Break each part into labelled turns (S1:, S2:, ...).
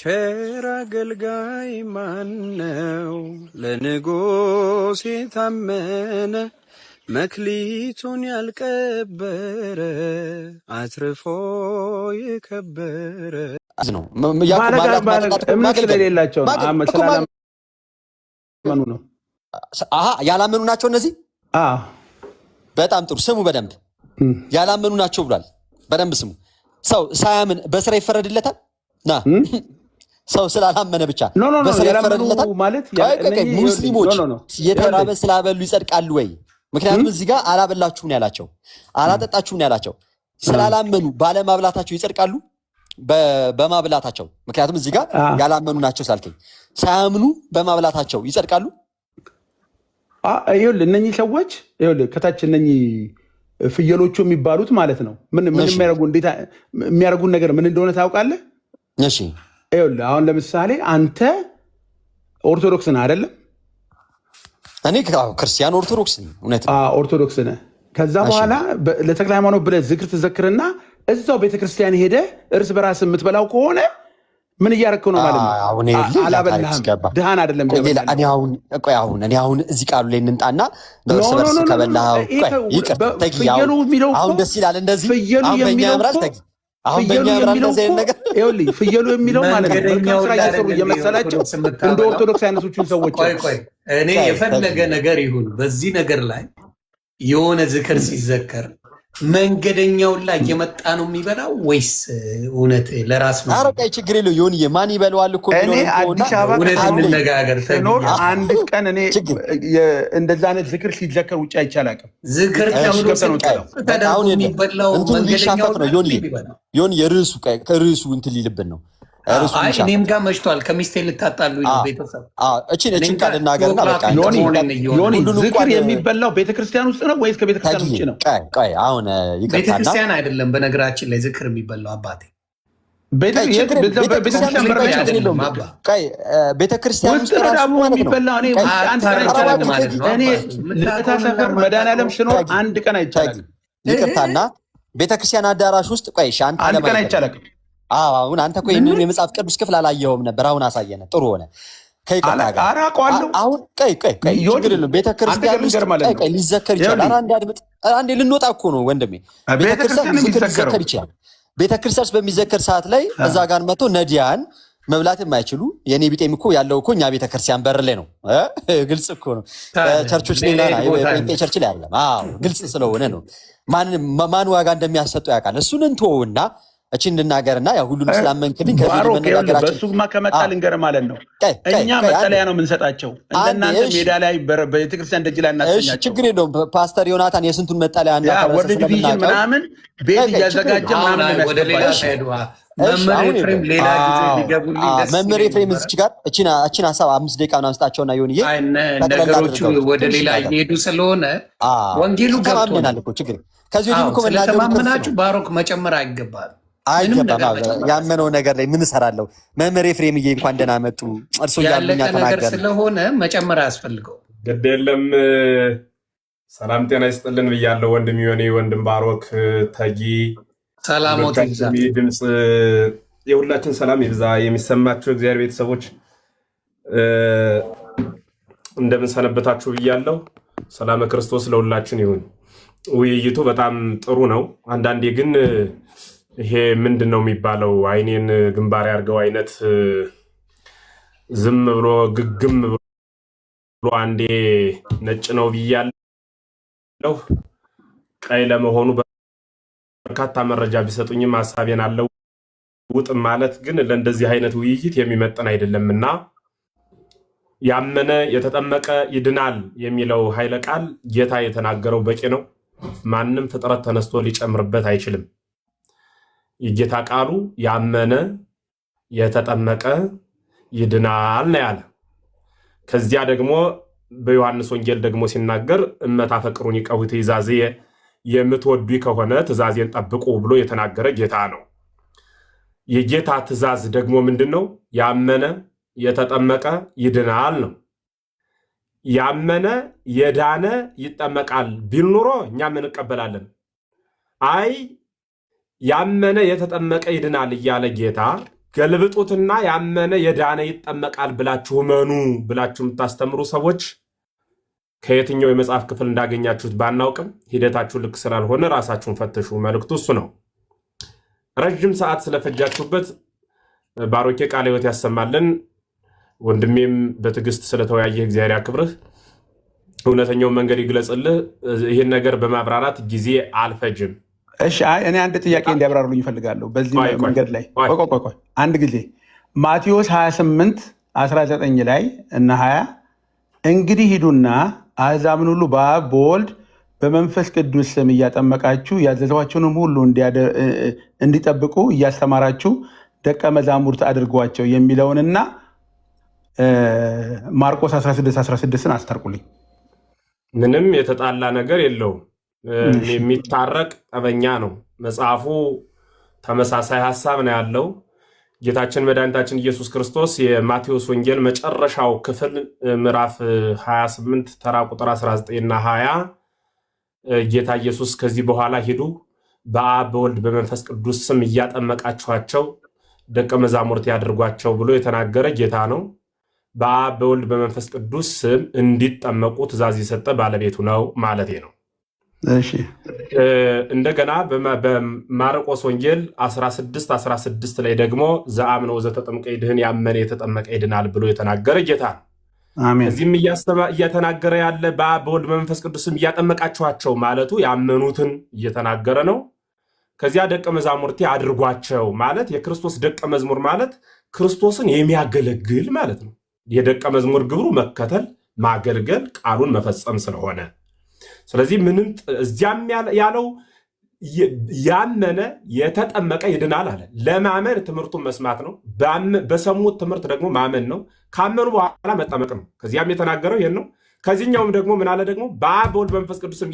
S1: ቸር አገልጋይ ማነው? ለንጉሥ የታመነ መክሊቱን ያልቀበረ አትርፎ የከበረ
S2: ነው።
S3: እምነት ስለሌላቸው ስላላመኑ ነው።
S2: ያላመኑ ናቸው እነዚህ። በጣም ጥሩ ስሙ፣ በደንብ ያላመኑ ናቸው ብሏል። በደንብ ስሙ። ሰው ሳያምን በስራ ይፈረድለታል? ና ሰው ስላላመነ ብቻ በስራ ይፈረድለታል ማለት? ሙስሊሞች የተራበ ስላበሉ ይጸድቃሉ ወይ? ምክንያቱም እዚህ ጋር አላበላችሁም ያላቸው፣ አላጠጣችሁም ያላቸው፣ ስላላመኑ ባለማብላታቸው ይጸድቃሉ በማብላታቸው። ምክንያቱም እዚህ ጋር ያላመኑ ናቸው ሳልከኝ፣ ሳያምኑ በማብላታቸው ይጸድቃሉ።
S3: ይኸውልህ እነኚህ ሰዎች ይኸውልህ ከታች እነኚህ ፍየሎቹ የሚባሉት ማለት ነው። ምን የሚያደርጉን ነገር ምን እንደሆነ ታውቃለህ?
S2: እሺ
S3: ይኸውልህ አሁን ለምሳሌ አንተ ኦርቶዶክስ ነህ አይደለም?
S2: እኔ ክርስቲያን ኦርቶዶክስ ነኝ። እውነት
S3: ኦርቶዶክስ ነህ። ከዛ በኋላ ለተክለ ሃይማኖት ብለህ ዝክር ትዘክርና እዛው ቤተክርስቲያን ሄደ እርስ በራስ የምትበላው ከሆነ ምን እያደረግህ ነው ማለት ነው? አላበላህም፣ ድሃን አይደለም።
S2: እኔ አሁን እዚህ ቃሉ ላይ እንምጣና እርስ በርስ ከበላኸው ይቅር ተጊ። አሁን ደስ ይላል እንደዚህ። አሁን በእኛ ያምራል ተጊ። አሁን በእኛ ያምራል እንደዚህ አይነት ነገር።
S3: ይኸውልህ ፍየሉ የሚለው ማለት ነው መልካም ስራ እየሰሩ እየመሰላቸው እንደ ኦርቶዶክስ አይነቶችን ሰዎች
S4: እኔ የፈለገ ነገር ይሁን በዚህ ነገር ላይ የሆነ ዝክር ሲዘከር መንገደኛውን ላይ እየመጣ ነው የሚበላው ወይስ እውነት ለራስ ነው?
S2: ኧረ ቆይ ችግር የለው ይሁን ማን ይበላዋል እኮ
S3: እኔ አዲስ አበባ
S4: እንነጋገር
S3: ተኖር አንድ ቀን እኔ እንደዛ አይነት ዝክር ሲዘከር ውጭ አይቻላቅም።
S4: ዝክር ተብሎ ተዳውን የሚበላው መንገደኛው ነው
S2: ይሁን የርዕሱ ከርዕሱ እንትን ሊልብን ነው።
S4: እኔም ጋር መሽቷል። ከሚስቴ ልታጣሉ ነው ቤተሰብ።
S2: እችን ቃል እናገርና በቃ
S3: ዝክር የሚበላው ቤተክርስቲያን ውስጥ ነው ወይስ ከቤተክርስቲያን ውጭ ነው?
S2: አሁን
S4: ቤተክርስቲያን አይደለም በነገራችን ላይ ዝክር የሚበላው አባቴ
S2: ቤተክርስቲያን ውስጥ
S3: ሰፈር መድኃኒዓለም ስኖር አንድ ቀን አይቻልም።
S2: ይቅርታና ቤተክርስቲያን አዳራሽ ውስጥ
S3: አንድ ቀን አይቻልም።
S2: አሁን አንተ እኮ ይህንን የመጽሐፍ ቅዱስ ክፍል አላየኸውም ነበር። አሁን አሳየነ። ጥሩ ሆነ። አሁን ቤተክርስቲያን ሊዘከር ይችላል። አንዴ ልንወጣ እኮ ነው ወንድሜ። ቤተክርስቲያን ሊዘከር ይችላል። ቤተክርስቲያን በሚዘከር ሰዓት ላይ እዛ ጋር መጥቶ ነዲያን መብላት የማይችሉ የኔ ቢጤም እኮ ያለው እኮ እኛ ቤተክርስቲያን በር ላይ ነው። ግልጽ እኮ ነው። ቸርቾች ላይ ቸርች ላይ አይደለም። ግልጽ ስለሆነ ነው። ማን ዋጋ እንደሚያሰጠው ያውቃል። እሱን እንተወውና እቺ እንናገርና ያ ሁሉንም ስላመንክልኝ ከዚህ መነጋገራችን
S3: በሱማ ከመጣ ልንገር ማለት ነው። እኛ መጠለያ ነው የምንሰጣቸው። እንደናንተ ሜዳ ላይ በቤተክርስቲያን ደጅ ላይ እናስተኛቸው።
S2: ችግር የለውም። ፓስተር ዮናታን የስንቱን መጠለያ
S3: ወርልድ ዲቪዥን ምናምን ቤት እያዘጋጀ ምናምን
S4: ወደ ሌላ ሄዱ።
S2: መምህር ኤፍሬም እዚች ጋር እቺን ሀሳብ 5 ደቂቃ ምናምን ስጣቸውና ይሁንዬ
S4: ነገሮቹ ወደ ሌላ እየሄዱ ስለሆነ ወንጌሉ
S2: ገብቶናል እኮ ችግር ከዚህ ወዲህ እኮ
S4: ስለተማመናችሁ ባሮክ መጨመር አይገባል።
S2: ያመነው ነገር ላይ ምን እሰራለሁ? መምህር ኤፍሬምዬ እንኳን ደህና መጡ። እርሶ ያሉኛ ተናገር
S4: ስለሆነ መጨመር አያስፈልገው።
S5: ግድ የለም። ሰላም ጤና ይስጥልን ብያለሁ። ወንድም ዮኒ፣ ወንድም ባሮክ፣ ተጊ
S4: ሰላሞት ይብዛ።
S5: ድምፅ የሁላችን ሰላም ይብዛ። የሚሰማችሁ እግዚአብሔር ቤተሰቦች እንደምን ሰነበታችሁ ብያለሁ። ሰላም ክርስቶስ ለሁላችን ይሁን። ውይይቱ በጣም ጥሩ ነው። አንዳንዴ ግን ይሄ ምንድን ነው የሚባለው አይኔን ግንባር ያርገው አይነት ዝም ብሎ ግግም ብሎ አንዴ ነጭ ነው ብያለሁ። ቀይ ለመሆኑ በርካታ መረጃ ቢሰጡኝም ሀሳቤን አለው ውጥም ማለት ግን ለእንደዚህ አይነት ውይይት የሚመጥን አይደለምና ያመነ የተጠመቀ ይድናል የሚለው ኃይለ ቃል ጌታ የተናገረው በቂ ነው። ማንም ፍጥረት ተነስቶ ሊጨምርበት አይችልም። የጌታ ቃሉ ያመነ የተጠመቀ ይድናል ነው ያለ። ከዚያ ደግሞ በዮሐንስ ወንጌል ደግሞ ሲናገር እመታፈቅሩን ይቀው ትእዛዜ የምትወዱ ከሆነ ትእዛዜን ጠብቁ ብሎ የተናገረ ጌታ ነው። የጌታ ትእዛዝ ደግሞ ምንድነው? ያመነ የተጠመቀ ይድናል ነው። ያመነ የዳነ ይጠመቃል ቢል ኑሮ እኛ ምን እንቀበላለን? አይ ያመነ የተጠመቀ ይድናል እያለ ጌታ ገልብጡትና ያመነ የዳነ ይጠመቃል ብላችሁ መኑ ብላችሁ የምታስተምሩ ሰዎች ከየትኛው የመጽሐፍ ክፍል እንዳገኛችሁት ባናውቅም ሂደታችሁ ልክ ስላልሆነ ራሳችሁን ፈትሹ። መልእክቱ እሱ ነው። ረጅም ሰዓት ስለፈጃችሁበት ባሮኬ ቃለ ሕይወት ያሰማልን። ወንድሜም በትዕግስት ስለተወያየ እግዚአብሔር ያክብርህ፣ እውነተኛውን መንገድ ይግለጽልህ። ይህን ነገር በማብራራት ጊዜ አልፈጅም።
S3: እሺ፣ እኔ አንድ ጥያቄ እንዲያብራሩልኝ ይፈልጋለሁ። በዚህ መንገድ ላይ ቆይ አንድ ጊዜ ማቴዎስ 28:19 ላይ እና 20 እንግዲህ ሂዱና አሕዛብን ሁሉ በአብ በወልድ በመንፈስ ቅዱስ ስም እያጠመቃችሁ ያዘዝኋችሁንም ሁሉ እንዲጠብቁ እያስተማራችሁ ደቀ መዛሙርት አድርጓቸው የሚለውንና ማርቆስ 16:16ን አስታርቁልኝ።
S5: ምንም የተጣላ ነገር የለውም። የሚታረቅ ጠበኛ ነው። መጽሐፉ ተመሳሳይ ሐሳብ ነው ያለው። ጌታችን መድኃኒታችን ኢየሱስ ክርስቶስ የማቴዎስ ወንጌል መጨረሻው ክፍል ምዕራፍ 28 ተራ ቁጥር 19 እና 20 ጌታ ኢየሱስ ከዚህ በኋላ ሂዱ በአብ በወልድ በመንፈስ ቅዱስ ስም እያጠመቃችኋቸው ደቀ መዛሙርት ያድርጓቸው ብሎ የተናገረ ጌታ ነው። በአብ በወልድ በመንፈስ ቅዱስ ስም እንዲጠመቁ ትእዛዝ የሰጠ ባለቤቱ ነው ማለት ነው። እንደገና በማርቆስ ወንጌል 16:16 ላይ ደግሞ ዘአምነ ወዘተጠምቀ ይድህን፣ ያመነ የተጠመቀ ይድናል ብሎ የተናገረ ጌታ ነው። እዚህም እየተናገረ ያለ በአብ በወልድ በመንፈስ ቅዱስም እያጠመቃችኋቸው ማለቱ ያመኑትን እየተናገረ ነው። ከዚያ ደቀ መዛሙርቴ አድርጓቸው ማለት የክርስቶስ ደቀ መዝሙር ማለት ክርስቶስን የሚያገለግል ማለት ነው። የደቀ መዝሙር ግብሩ መከተል፣ ማገልገል፣ ቃሉን መፈጸም ስለሆነ ስለዚህ ምንም እዚያም ያለው ያመነ የተጠመቀ ይድናል አለ። ለማመን ትምህርቱን መስማት ነው። በሰሙት ትምህርት ደግሞ ማመን ነው። ካመኑ በኋላ መጠመቅ ነው። ከዚያም የተናገረው ይሄን ነው። ከዚህኛውም ደግሞ ምን አለ ደግሞ በአብ በወልድ በመንፈስ ቅዱስም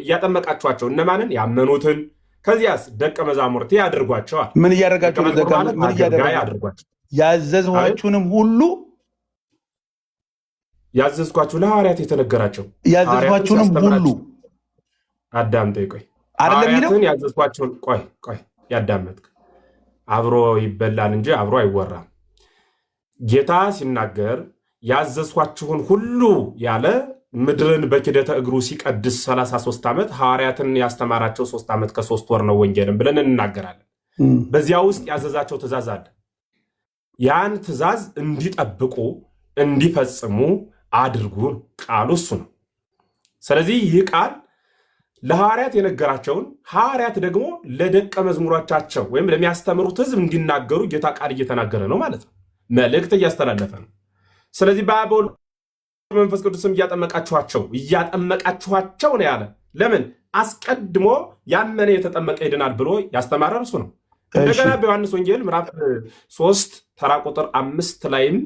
S5: እያጠመቃችኋቸው እነማንን? ያመኑትን። ከዚያስ ደቀ መዛሙርቴ ያድርጓቸዋል።
S3: ምን እያደረጋችሁ? ያዘዝኋችሁንም ሁሉ
S5: ያዘዝኳችሁ ለሐዋርያት የተነገራቸው
S3: ያዘዝኳችሁንም ሁሉ
S5: አዳምጠኝ። ቆይ
S3: አይደለም
S5: ያዘዝኳችሁን ቆይ ያዳመጥክ አብሮ ይበላል እንጂ አብሮ አይወራም። ጌታ ሲናገር ያዘዝኳችሁን ሁሉ ያለ ምድርን በኪደተ እግሩ ሲቀድስ 33 ዓመት ሐዋርያትን ያስተማራቸው 3 ዓመት ከ3 ወር ነው ወንጌልን ብለን እንናገራለን። በዚያ ውስጥ ያዘዛቸው ትእዛዝ አለ። ያን ትእዛዝ እንዲጠብቁ እንዲፈጽሙ አድርጉ ቃሉ እሱ ነው። ስለዚህ ይህ ቃል ለሐዋርያት የነገራቸውን ሐዋርያት ደግሞ ለደቀ መዝሙሮቻቸው ወይም ለሚያስተምሩት ሕዝብ እንዲናገሩ ጌታ ቃል እየተናገረ ነው ማለት ነው። መልእክት እያስተላለፈ ነው። ስለዚህ በአብ በወልድ በመንፈስ ቅዱስም እያጠመቃችኋቸው ነው ያለ። ለምን? አስቀድሞ ያመነ የተጠመቀ ይድናል ብሎ ያስተማረ እርሱ ነው። እንደገና በዮሐንስ ወንጌል ምዕራፍ 3 ተራ ቁጥር 5 ላይም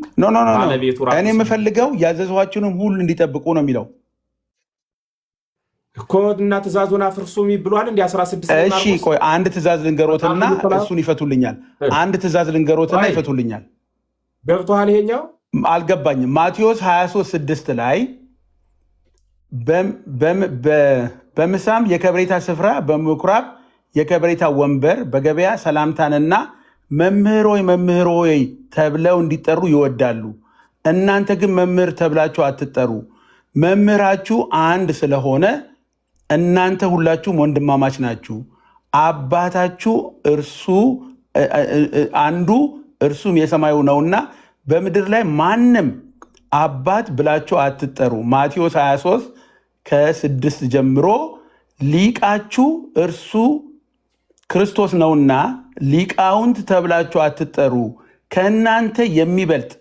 S5: ባለቤቱ
S3: እኔ የምፈልገው ያዘዝኋችሁንም ሁሉ እንዲጠብቁ ነው የሚለው
S5: እኮ እና ትእዛዙን አፍርሱ ብሏል። እንደ 16
S3: እሺ ቆይ አንድ ትእዛዝ ልንገሮትና እሱን ይፈቱልኛል። አንድ ትእዛዝ ልንገሮትና ይፈቱልኛል።
S5: ገብቶሃል? ይሄኛው
S3: አልገባኝም። ማቴዎስ 23:6 ላይ በምሳም የከበሬታ ስፍራ በምኩራብ የከበሬታ ወንበር በገበያ ሰላምታንና መምህር ሆይ ተብለው እንዲጠሩ ይወዳሉ። እናንተ ግን መምህር ተብላችሁ አትጠሩ፣ መምህራችሁ አንድ ስለሆነ እናንተ ሁላችሁም ወንድማማች ናችሁ። አባታችሁ እርሱ አንዱ እርሱም የሰማዩ ነውና በምድር ላይ ማንም አባት ብላችሁ አትጠሩ። ማቴዎስ 23:6 ጀምሮ ሊቃችሁ እርሱ ክርስቶስ ነውና ሊቃውንት ተብላችሁ አትጠሩ። ከእናንተ የሚበልጥ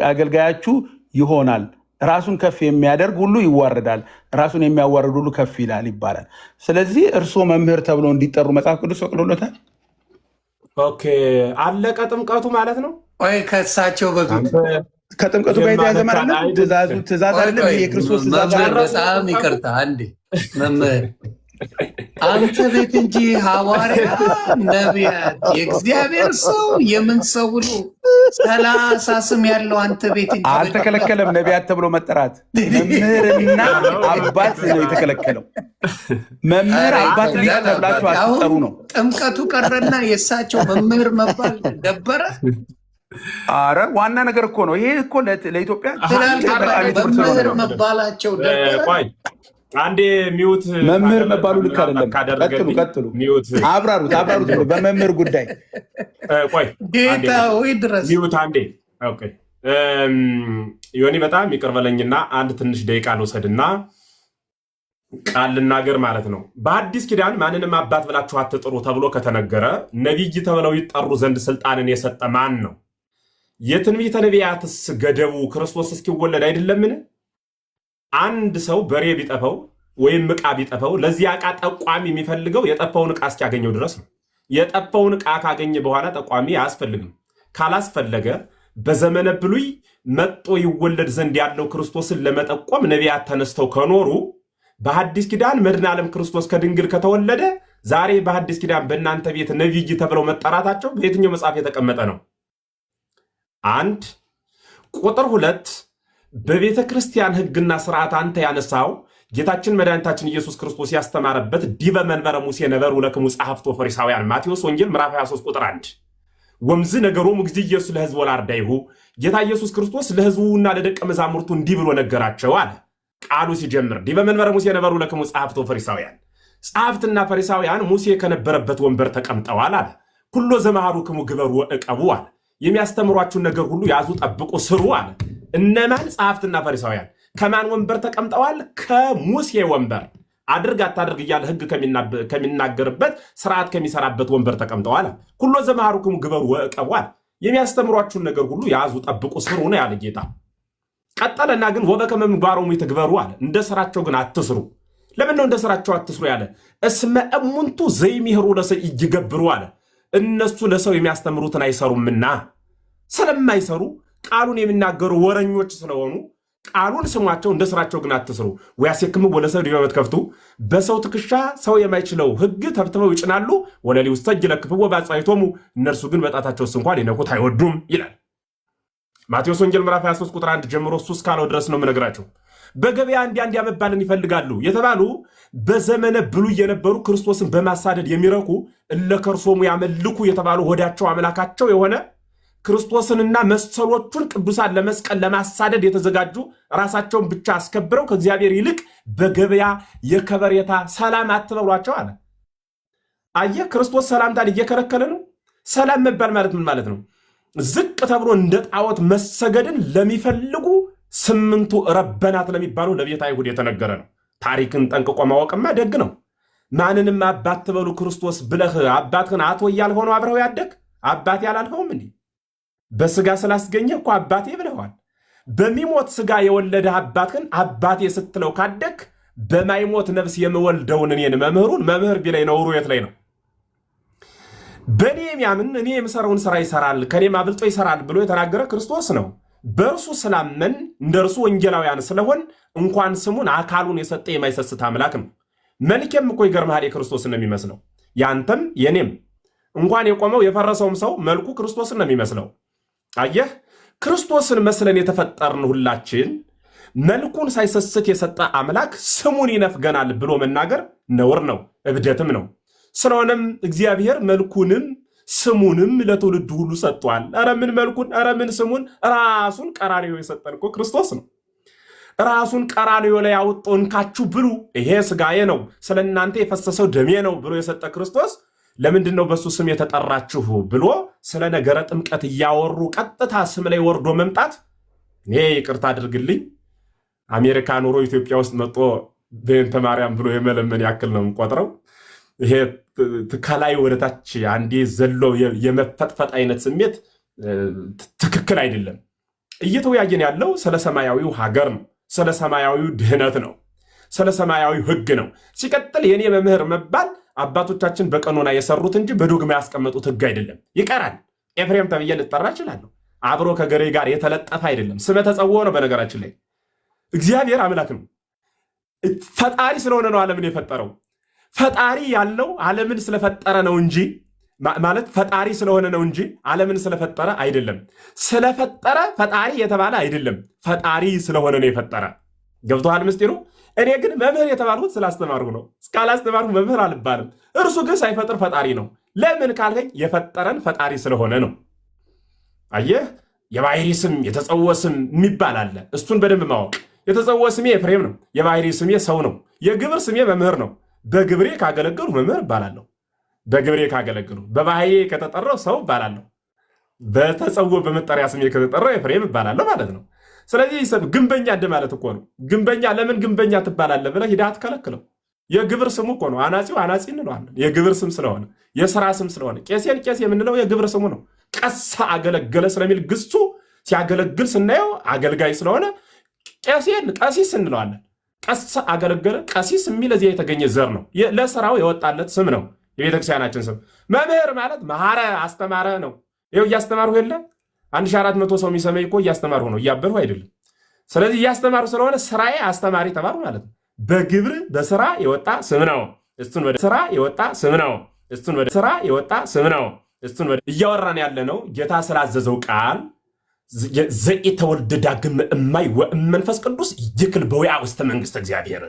S3: አገልጋያችሁ ይሆናል። ራሱን ከፍ የሚያደርግ ሁሉ ይዋረዳል፣ ራሱን የሚያዋርድ ሁሉ ከፍ ይላል ይባላል። ስለዚህ እርስዎ መምህር ተብሎ እንዲጠሩ መጽሐፍ ቅዱስ ፈቅዶለታል።
S5: ኦኬ፣ አለቀ ጥምቀቱ ማለት ነው።
S4: ወይ ከእሳቸው በፊት
S3: ከጥምቀቱ ጋር የተያዘ ማለት ነው። ትእዛዝ አይደለም የክርስቶስ ትእዛዝ።
S4: በጣም ይቅርታ አንዴ መምህር አንተ ቤት እንጂ ሐዋርያ ነቢያት የእግዚአብሔር ሰው የምን ሰው ብሎ 30 ስም ያለው አንተ ቤት
S3: አልተከለከለም። ነቢያት ተብሎ መጠራት መምህርና አባት ነው የተከለከለው። መምህር አባት ተብላችሁ አትጠሩ ነው።
S4: ጥምቀቱ ቀረና የእሳቸው መምህር መባል ደበረ።
S3: አረ ዋና ነገር እኮ ነው ይሄ እኮ ለኢትዮጵያ
S4: መምህር መባላቸው ደበረ።
S5: አንዴ ሚውት
S3: መምህር መባሉ ልክ አይደለም። ቀጥሉ አብራሩት በመምህር ጉዳይ
S5: ቆይ
S4: ጌታ ወይ ድረስ
S5: ሚውት አንዴ። ኦኬ ዮኒ በጣም ይቅር በለኝና አንድ ትንሽ ደቂቃ ልውሰድና ቃል ልናገር ማለት ነው። በአዲስ ኪዳን ማንንም አባት ብላችሁ አትጥሩ ተብሎ ከተነገረ ነቢይ ተብለው ይጠሩ ዘንድ ስልጣንን የሰጠ ማን ነው? የትንቢተ ነቢያትስ ገደቡ ክርስቶስ እስኪወለድ አይደለምን? አንድ ሰው በሬ ቢጠፈው ወይም ዕቃ ቢጠፈው ለዚህ ዕቃ ጠቋሚ የሚፈልገው የጠፋውን ዕቃ እስኪያገኘው ድረስ ነው። የጠፋውን ዕቃ ካገኘ በኋላ ጠቋሚ አያስፈልግም። ካላስፈለገ በዘመነ ብሉይ መጥቶ ይወለድ ዘንድ ያለው ክርስቶስን ለመጠቆም ነቢያት ተነስተው ከኖሩ በሐዲስ ኪዳን መድኃኔ ዓለም ክርስቶስ ከድንግል ከተወለደ ዛሬ በሐዲስ ኪዳን በእናንተ ቤት ነቢይ ተብለው መጠራታቸው በየትኛው መጽሐፍ የተቀመጠ ነው? አንድ ቁጥር 2 በቤተ ክርስቲያን ሕግና ስርዓት አንተ ያነሳው ጌታችን መድኃኒታችን ኢየሱስ ክርስቶስ ያስተማረበት ዲበ መንበረ ሙሴ ነበሩ ለክሙ ጸሐፍቶ ፈሪሳውያን ማቴዎስ ወንጌል ምዕራፍ 23 ቁጥር 1 ወምዝ ነገሮሙ ጊዜ ኢየሱስ ለሕዝቡ ወላርዳይሁ ጌታ ኢየሱስ ክርስቶስ ለሕዝቡና ለደቀ መዛሙርቱ እንዲህ ብሎ ነገራቸው አለ። ቃሉ ሲጀምር ዲበ መንበረ ሙሴ ነበሩ ለክሙ ጸሐፍቶ ፈሪሳውያን ጸሐፍትና ፈሪሳውያን ሙሴ ከነበረበት ወንበር ተቀምጠዋል አለ። ኩሎ ዘመሃሩክሙ ግበሩ ወዕቀቡ አለ። የሚያስተምሯችሁን ነገር ሁሉ ያዙ፣ ጠብቁ፣ ስሩ አለ። እነማን? ጸሐፍትና ፈሪሳውያን። ከማን ወንበር ተቀምጠዋል? ከሙሴ ወንበር። አድርግ አታድርግ እያለ ሕግ ከሚናገርበት ስርዓት ከሚሰራበት ወንበር ተቀምጠዋል። ኩሎ ዘመሃሩክሙ ግበሩ ወዕቀቡ አለ። የሚያስተምሯችሁን ነገር ሁሉ ያዙ፣ ጠብቁ፣ ስሩ ነው ያለ ጌታ። ቀጠለና ግን ወበከመ ምግባሮሙ ይትግበሩ አለ። እንደ ስራቸው ግን አትስሩ። ለምን ነው እንደ ስራቸው አትስሩ ያለ? እስመ እሙንቱ ዘይሚህሩ ለሰው ይገብሩ አለ። እነሱ ለሰው የሚያስተምሩትን አይሰሩምና። ስለማይሰሩ ቃሉን የሚናገሩ ወረኞች ስለሆኑ ቃሉን ስሟቸው፣ እንደ ስራቸው ግን አትስሩ። ወያሴክሙ ወለሰብ ዲበ መትከፍቱ በሰው ትከሻ ሰው የማይችለው ሕግ ተብትበው ይጭናሉ። ወለሊ ውስተ እጅ ለክፍዎ በአጽዋዕቶሙ እነርሱ ግን በጣታቸውስ እንኳን ሊነኩት አይወዱም ይላል ማቴዎስ ወንጌል ምዕራፍ 23 ቁጥር 1 ጀምሮ። እሱ እስካለው ድረስ ነው የምነግራቸው። በገበያ እንዲያ መባልን ይፈልጋሉ የተባሉ በዘመነ ብሉይ የነበሩ ክርስቶስን በማሳደድ የሚረኩ እለከርሶሙ ያመልኩ የተባሉ ሆዳቸው አምላካቸው የሆነ ክርስቶስንና መሰሎቹን ቅዱሳን ለመስቀል ለማሳደድ የተዘጋጁ ራሳቸውን ብቻ አስከብረው ከእግዚአብሔር ይልቅ በገበያ የከበሬታ ሰላም አትበሏቸው አለ። አየህ፣ ክርስቶስ ሰላምታን እየከለከለ ነው። ሰላም መባል ማለት ምን ማለት ነው? ዝቅ ተብሎ እንደ ጣዖት መሰገድን ለሚፈልጉ 8ቱ ረበናት ለሚባሉ ለቤተ አይሁድ የተነገረ ነው። ታሪክን ጠንቅቆ ማወቅማ ደግ ነው። ማንንም አባት ትበሉ ክርስቶስ ብለህ አባትህን አቶ እያልሆነው አብረው ያደግ አባቴ አላልኸውም እንዴ? በስጋ ስላስገኘ እኮ አባቴ ብለዋል። በሚሞት ስጋ የወለደ አባትህን አባቴ ስትለው ካደግ በማይሞት ነፍስ የምወልደውን እኔን መምህሩን መምህር ቢላይ ነውሩ የት ላይ ነው? በእኔ የሚያምን እኔ የምሰራውን ስራ ይሰራል፣ ከኔም አብልጦ ይሰራል ብሎ የተናገረ ክርስቶስ ነው። በእርሱ ስላመን እንደ እርሱ ወንጌላውያን ስለሆን እንኳን ስሙን አካሉን የሰጠ የማይሰስት አምላክ ነው። መልኬም እኮ ይገርምሃል የክርስቶስን ነው የሚመስለው። ያንተም የኔም እንኳን የቆመው የፈረሰውም ሰው መልኩ ክርስቶስን ነው የሚመስለው። አየህ፣ ክርስቶስን መስለን የተፈጠርን ሁላችን መልኩን ሳይሰስት የሰጠ አምላክ ስሙን ይነፍገናል ብሎ መናገር ነውር ነው፣ እብደትም ነው። ስለሆነም እግዚአብሔር መልኩንም ስሙንም ለትውልድ ሁሉ ሰጥቷል። ኧረ ምን መልኩን፣ ኧረ ምን ስሙን፣ ራሱን ቀራንዮ የሰጠን እኮ ክርስቶስ ነው። ራሱን ቀራንዮ ላይ አውጥቶ እንካችሁ ብሉ፣ ይሄ ስጋዬ ነው፣ ስለ እናንተ የፈሰሰው ደሜ ነው ብሎ የሰጠ ክርስቶስ ለምንድን ነው በሱ ስም የተጠራችሁ ብሎ ስለ ነገረ ጥምቀት እያወሩ ቀጥታ ስም ላይ ወርዶ መምጣት? እኔ ይቅርታ አድርግልኝ፣ አሜሪካ ኑሮ ኢትዮጵያ ውስጥ መጥቶ በእንተ ማርያም ብሎ የመለመን ያክል ነው የምቆጥረው። ይሄ ከላይ ወደታች አንዴ ዘሎ የመፈጥፈጥ አይነት ስሜት ትክክል አይደለም። እየተወያየን ያለው ስለ ሰማያዊው ሀገር ነው፣ ስለ ሰማያዊው ድህነት ነው፣ ስለ ሰማያዊው ሕግ ነው። ሲቀጥል የኔ መምህር መባል አባቶቻችን በቀኖና የሰሩት እንጂ በዶግማ ያስቀመጡት ሕግ አይደለም። ይቀራል። ኤፍሬም ተብዬ ልጠራ እችላለሁ። አብሮ ከገሬ ጋር የተለጠፈ አይደለም። ስመ ተጸውዖ ነው። በነገራችን ላይ እግዚአብሔር አምላክ ነው። ፈጣሪ ስለሆነ ነው ዓለምን የፈጠረው። ፈጣሪ ያለው ዓለምን ስለፈጠረ ነው እንጂ ማለት ፈጣሪ ስለሆነ ነው እንጂ ዓለምን ስለፈጠረ አይደለም። ስለፈጠረ ፈጣሪ የተባለ አይደለም። ፈጣሪ ስለሆነ ነው የፈጠረ። ገብቶሃል ምስጢሩ? እኔ ግን መምህር የተባልኩት ስላስተማርኩ ነው። እስካላስተማርኩ መምህር አልባልም። እርሱ ግን ሳይፈጥር ፈጣሪ ነው። ለምን ካልከኝ የፈጠረን ፈጣሪ ስለሆነ ነው። አየህ፣ የባህሪ ስም የተጸውዖ ስም የሚባል አለ። እሱን በደንብ ማወቅ። የተጸውዖ ስሜ ኤፍሬም ነው። የባህሪ ስሜ ሰው ነው። የግብር ስሜ መምህር ነው። በግብሬ ካገለገሉ መምህር እባላለሁ። በግብሬ ካገለገሉ በባህሪ ከተጠራው ሰው እባላለሁ። በተጸውዖ በመጠሪያ ስሜ ከተጠራው ኤፍሬም እባላለሁ ማለት ነው። ስለዚህ ግንበኛ እንደማለት እኮ ነው። ግንበኛ ለምን ግንበኛ ትባላለህ ብለህ ሂደህ አትከለክለው። የግብር ስሙ እኮ ነው። አናጺው አናጺ እንለዋለን። የግብር ስም ስለሆነ የስራ ስም ስለሆነ ቄሴን ቄስ የምንለው የግብር ስሙ ነው። ቀሳ አገለገለ ስለሚል ግሱ ሲያገለግል ስናየው አገልጋይ ስለሆነ ቄሴን ቀሲስ እንለዋለን። ቀሳ አገለገለ ቀሲስ የሚል እዚያ የተገኘ ዘር ነው። ለስራው የወጣለት ስም ነው የቤተክርስቲያናችን ስም። መምህር ማለት መሐረ አስተማረ ነው። ይኸው እያስተማርሁ የለ 1400 ሰው የሚሰማኝ እኮ እያስተማርሁ ነው፣ እያበርሁ አይደለም። ስለዚህ እያስተማርሁ ስለሆነ ስራዬ አስተማሪ ተማርሁ ማለት ነው። በግብር በስራ የወጣ ስም ነው። እሱን ወደ ስራ የወጣ ስም ነው። እሱን ወደ ስራ የወጣ ስም ነው። እሱን ወደ እያወራን ያለ ነው። ጌታ ስላዘዘው ቃል ዘኢተወልደ ዳግም እማይ ወእመንፈስ ቅዱስ ይክል በውያ ውስተ መንግስተ እግዚአብሔር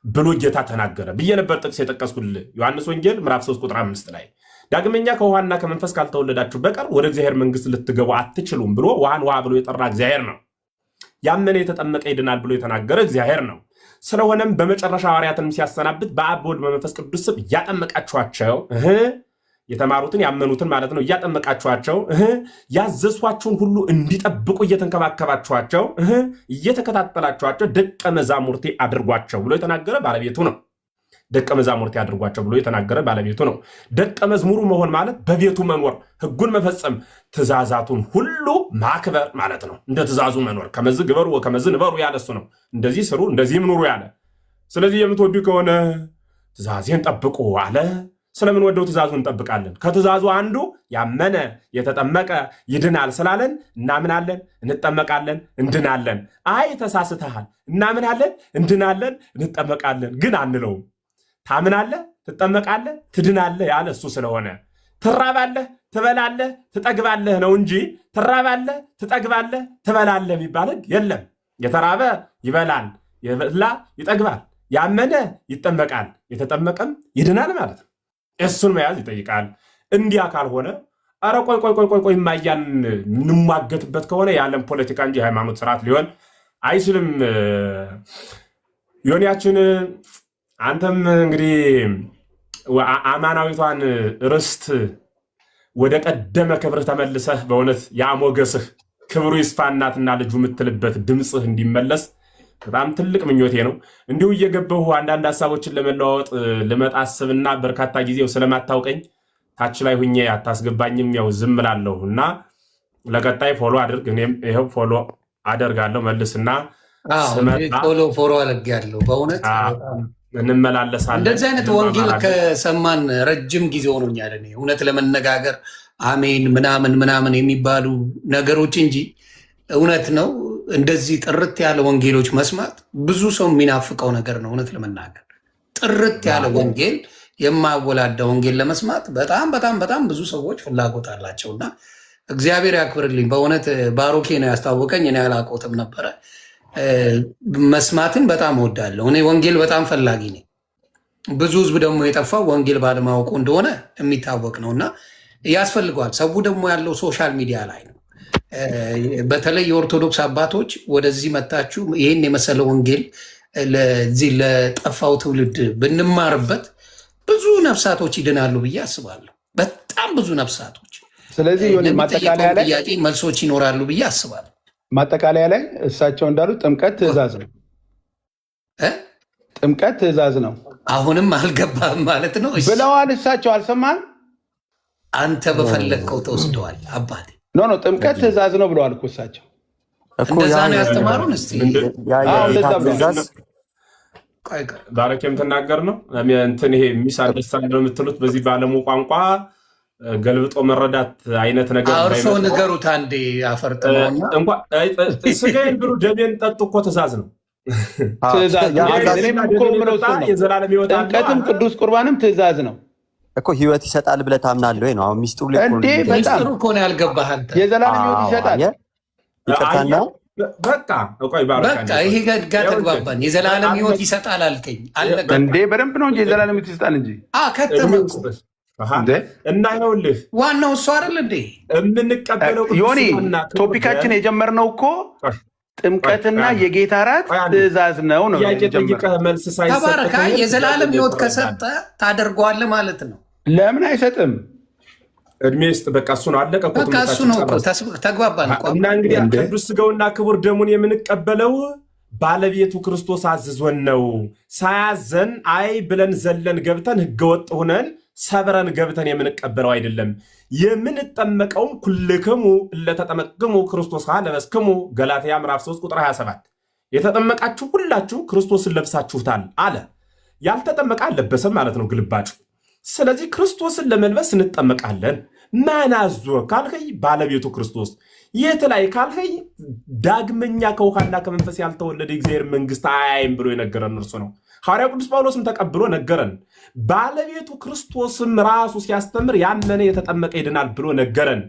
S5: ብሎ ጌታ ተናገረ ብዬ ነበር ጥቅስ የጠቀስኩልህ ዮሐንስ ወንጌል ምዕራፍ 3 ቁጥር 5 ላይ ዳግመኛ ከውሃና ከመንፈስ ካልተወለዳችሁ በቀር ወደ እግዚአብሔር መንግስት ልትገቡ አትችሉም ብሎ ውሃን ውሃ ብሎ የጠራ እግዚአብሔር ነው። ያመነ የተጠመቀ ይድናል ብሎ የተናገረ እግዚአብሔር ነው። ስለሆነም በመጨረሻ ሐዋርያትንም ሲያሰናብት በአብ በወልድ በመንፈስ ቅዱስ ስም እያጠመቃችኋቸው የተማሩትን ያመኑትን ማለት ነው እያጠመቃችኋቸው ያዘዝኋችሁን ሁሉ እንዲጠብቁ እየተንከባከባችኋቸው እየተከታተላችኋቸው ደቀ መዛሙርቴ አድርጓቸው ብሎ የተናገረ ባለቤቱ ነው። ደቀ መዛሙርቴ አድርጓቸው ብሎ የተናገረ ባለቤቱ ነው። ደቀ መዝሙሩ መሆን ማለት በቤቱ መኖር፣ ህጉን መፈጸም፣ ትእዛዛቱን ሁሉ ማክበር ማለት ነው። እንደ ትእዛዙ መኖር። ከመዝ ግበሩ ወከመዝ ንበሩ ያለ እሱ ነው። እንደዚህ ስሩ እንደዚህም ኑሩ ያለ። ስለዚህ የምትወዱ ከሆነ ትእዛዜን ጠብቁ አለ። ስለምን ወደው ትእዛዙን እንጠብቃለን? ከትእዛዙ አንዱ ያመነ የተጠመቀ ይድናል ስላለን እናምናለን፣ እንጠመቃለን፣ እንድናለን። አይ ተሳስተሃል፣ እናምናለን፣ እንድናለን፣ እንጠመቃለን ግን አንለውም። ታምናለህ፣ ትጠመቃለህ፣ ትድናለህ ያለ እሱ ስለሆነ ትራባለህ፣ ትበላለህ፣ ትጠግባለህ ነው እንጂ ትራባለህ፣ ትጠግባለህ፣ ትበላለህ የሚባል የለም። የተራበ ይበላል፣ የበላ ይጠግባል፣ ያመነ ይጠመቃል፣ የተጠመቀም ይድናል ማለት ነው። እሱን መያዝ ይጠይቃል። እንዲያ ካልሆነ ኧረ ቆይ የማያን እንሟገትበት ከሆነ የዓለም ፖለቲካ እንጂ ሃይማኖት ስርዓት ሊሆን አይችልም። ዮኒያችን አንተም እንግዲህ አማናዊቷን ርስት ወደ ቀደመ ክብርህ ተመልሰህ በእውነት ያሞገስህ ክብሩ ይስፋ እናትና ልጁ የምትልበት ድምፅህ እንዲመለስ በጣም ትልቅ ምኞቴ ነው። እንዲሁ እየገባሁ አንዳንድ ሀሳቦችን ለመለዋወጥ ልመጣ አስብና በርካታ ጊዜው ስለማታውቀኝ ታች ላይ ሁኜ አታስገባኝም፣ ያው ዝም እላለሁ እና ለቀጣይ ፎሎ አድርግ። እኔም ይኸው ፎሎ አደርጋለሁ። መልስና
S4: ፎሎ አደርጋለሁ። በእውነት
S5: እንመላለሳለን።
S4: እንደዚህ አይነት ወንጌል ከሰማን ረጅም ጊዜ ሆኖኛል። እኔ እውነት ለመነጋገር አሜን ምናምን የሚባሉ ነገሮች እንጂ እውነት ነው እንደዚህ ጥርት ያለ ወንጌሎች መስማት ብዙ ሰው የሚናፍቀው ነገር ነው። እውነት ለመናገር ጥርት ያለ ወንጌል የማወላዳ ወንጌል ለመስማት በጣም ብዙ ሰዎች ፍላጎት አላቸውና እግዚአብሔር ያክብርልኝ። በእውነት ባሮኬ ነው ያስታወቀኝ። እኔ አላውቀውም ነበረ። መስማትን በጣም እወዳለሁ። እኔ ወንጌል በጣም ፈላጊ ነኝ። ብዙ ህዝብ ደግሞ የጠፋው ወንጌል ባለማወቁ እንደሆነ የሚታወቅ ነው እና ያስፈልገዋል። ሰው ደግሞ ያለው ሶሻል ሚዲያ ላይ ነው። በተለይ የኦርቶዶክስ አባቶች ወደዚህ መታችሁ ይህን የመሰለ ወንጌል ለዚህ ለጠፋው ትውልድ ብንማርበት ብዙ ነፍሳቶች ይድናሉ ብዬ አስባለሁ። በጣም ብዙ ነፍሳቶች።
S3: ስለዚህ ማጠቃለያ ላይ
S4: ጥያቄ መልሶች ይኖራሉ ብዬ አስባለሁ።
S3: ማጠቃለያ ላይ እሳቸው እንዳሉት ጥምቀት ትእዛዝ ነው። ጥምቀት ትእዛዝ ነው።
S4: አሁንም አልገባህም ማለት ነው
S3: ብለዋል እሳቸው። አልሰማህም?
S4: አንተ በፈለግከው ተወስደዋል አባቴ።
S3: ኖ ትምቀት ትእዛዝ ነው ብለዋል እኮ እሳቸው።
S4: እንደዛ ነው ያስተማሩን። እስቲ
S5: ባረክ የምትናገር ነው እንትን ይሄ ሚስ አንደርስታንድ ነው የምትሉት በዚህ በዓለሙ ቋንቋ ገልብጦ መረዳት አይነት ነገር
S4: እርሶ ንገሩት አንዴ። አፈርጥመውና
S5: ስጋዬን ብሉ ደሜን ጠጡ እኮ ትእዛዝ ነው።
S3: ጥምቀትም ቅዱስ ቁርባንም ትእዛዝ ነው።
S2: እኮ ህይወት ይሰጣል ብለህ ታምናለህ ወይ ነው አሁን ሚስጥሩ ላይ
S3: እንዴ? በጣም
S4: ሚስጥሩ እኮ ነው ያልገባህ አንተ።
S3: የዘላለም ህይወት ይሰጣል።
S5: ይቅርታና በቃ ቆይ
S4: በቃ ይሄ ጋር ተግባባን። የዘላለም ህይወት ይሰጣል አልከኝ። አለቀ
S3: እንዴ? በደንብ ነው እንጂ የዘላለም ህይወት ይሰጣል እንጂ
S4: ከተመኩ
S5: እና ይኸውልህ
S4: ዋናው እሱ አይደል እንዴ
S5: የምንቀበለው
S3: ዮኒ። ቶፒካችን የጀመርነው እኮ ጥምቀትና የጌታ እራት ትእዛዝ ነው ነው
S5: መልስ ሳይሰጥ
S4: ተባረካ። የዘላለም ህይወት ከሰጠ ታደርገዋለህ ማለት ነው።
S3: ለምን አይሰጥም?
S5: እድሜ ውስጥ በቃ እሱ ነው አለቀ።
S4: በቃ እሱ ነው ተግባባን።
S5: እና እንግዲህ ቅዱስ ሥጋውና ክቡር ደሙን የምንቀበለው ባለቤቱ ክርስቶስ አዝዞን ነው። ሳያዘን አይ ብለን ዘለን ገብተን ህገወጥ ሆነን ሰብረን ገብተን የምንቀበለው አይደለም። የምንጠመቀውም ኩልክሙ ለተጠመቅሙ ክርስቶስ ለበስክሙ ገላትያ ምዕራፍ 3 ቁጥር 27 የተጠመቃችሁ ሁላችሁ ክርስቶስን ለብሳችሁታል አለ። ያልተጠመቀ አልለበሰም ማለት ነው ግልባጩ። ስለዚህ ክርስቶስን ለመልበስ እንጠመቃለን። ማን አዞ ካልከኝ ባለቤቱ ክርስቶስ። የት ላይ ካልከኝ ዳግመኛ ከውሃና ከመንፈስ ያልተወለደ እግዚአብሔር መንግስት አያይም ብሎ የነገረን እርሱ ነው። ሐዋርያው ቅዱስ ጳውሎስም ተቀብሎ ነገረን። ባለቤቱ ክርስቶስም ራሱ ሲያስተምር ያመነ የተጠመቀ ይድናል ብሎ ነገረን።